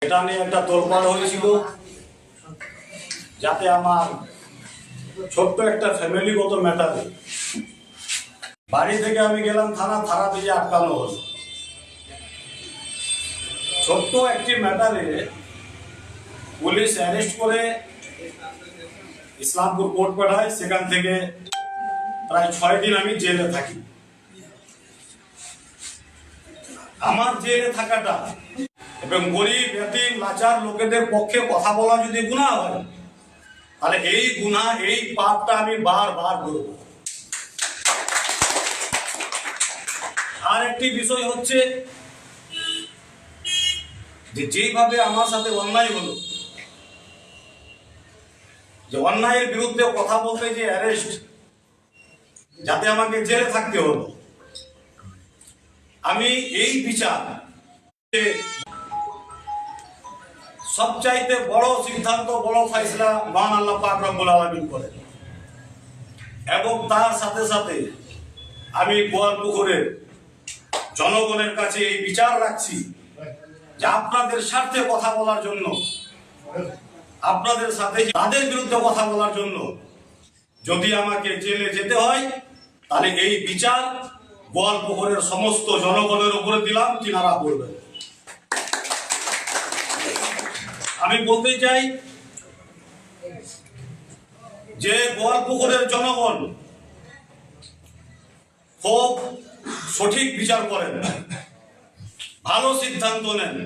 এটা নিয়ে একটা তোলপাড় হয়েছিল, যাতে আমার ছোট্ট একটা ফ্যামিলিগত ম্যাটারে বাড়ি থেকে আমি গেলাম থানা থেকে আটকানো হল। ছোট্ট একটি ম্যাটারে পুলিশ অ্যারেস্ট করে ইসলামপুর কোর্ট পাঠায়। সেখান থেকে প্রায় 6 দিন আমি জেলে থাকি। আমার জেলে থাকাটা এবং গরিব এতিম লাচার লোকেদের পক্ষে কথা বলা যদি গুনাহ হয়, তাহলে এই গুনাহ, এই পাপটা আমি বারবার করব। আর একটি বিষয় হচ্ছে যে যেভাবে আমার সাথে অন্যায় হলো, যে অন্যায়ের বিরুদ্ধে কথা বলতে যে অ্যারেস্ট, যাতে আমাকে জেলে থাকতে হলো, আমি এই বিচার সবচাইতে বড় সিদ্ধান্ত, বড় ফয়সালা মহান আল্লাহ পাক রব্বুল আলামিন করেন। এবং তার সাথে সাথে আমি গোয়ালপুকুরের জনগণের কাছে এই বিচার রাখছি যে আপনাদের স্বার্থে কথা বলার জন্য, আপনাদের সাথে তাদের বিরুদ্ধে কথা বলার জন্য যদি আমাকে জেলে যেতে হয়, তাহলে এই বিচার গোয়ালপুকুরের সমস্ত জনগণের উপরে দিলাম, তিনারা করবেন। আমি বলতে চাই যে গোয়ালপুকুরের জনগণ খুব সঠিক বিচার করেন, ভালো সিদ্ধান্ত নেন।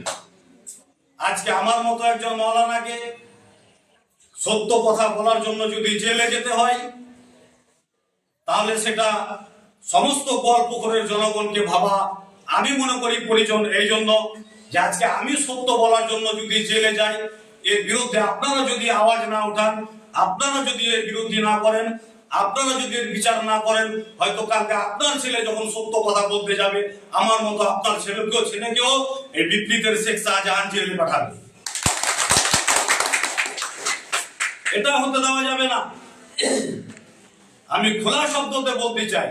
আজকে আমার মতো একজন মাওলানাকে সত্য কথা বলার জন্য যদি জেলে যেতে হয়, তাহলে সেটা সমস্ত গোয়ালপুকুরের জনগণকে ভাবা আমি মনে করি প্রয়োজন। এই জন্য যে আজকে আমি সত্য বলার জন্য যদি জেলে যাই, এর বিরুদ্ধে আপনারা যদি আওয়াজ না উঠান, আপনারা যদি এর বিরোধী না করেন, আপনারা যদি এর বিচার না করেন, হয়তো কালকে আপনার ছেলে যখন সত্য কথা বলতে যাবে, আমার মতো আপনার ছেলেকেও এই বিপ্লবীদের শেখ শাহজাহান জেলে পাঠাবে। এটা হতে দেওয়া যাবে না। আমি খোলা শব্দতে বলতে চাই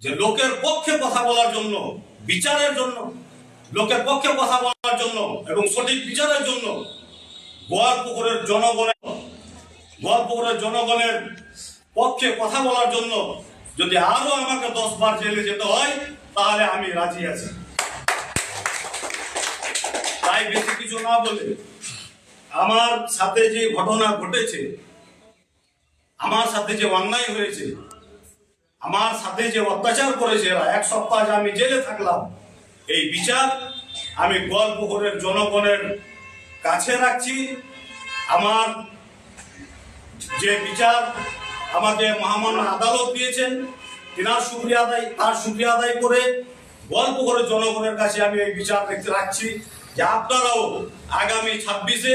যে লোকের পক্ষে কথা বলার জন্য, বিচারের জন্য, লোকের পক্ষে কথা বলার জন্য এবং সঠিক বিচারের জন্য গোয়ালপুকুরের জনগণের পক্ষে কথা বলার জন্য যদি আরো আমাকে 10 বার জেলে যেতে হয়, তাহলে আমি রাজি আছি। তাই বেশি কিছু না বলে, আমার সাথে যে ঘটনা ঘটেছে, আমার সাথে যে অন্যায় হয়েছে, আমার সাথে যে অত্যাচার করেছে এরা, 1 সপ্তাহ যে আমি জেলে থাকলাম, এই বিচার আমি গোয়ালপুকুরের জনগণের কাছে রাখছি। আমার যে বিচার আমাকে মহামান্য আদালত দিয়েছেন, তার শুকরিয়া আদায় করে গোয়ালপুকুরের জনগণের কাছে আমি এই বিচার রাখছি যে আপনারাও আগামী 26-এ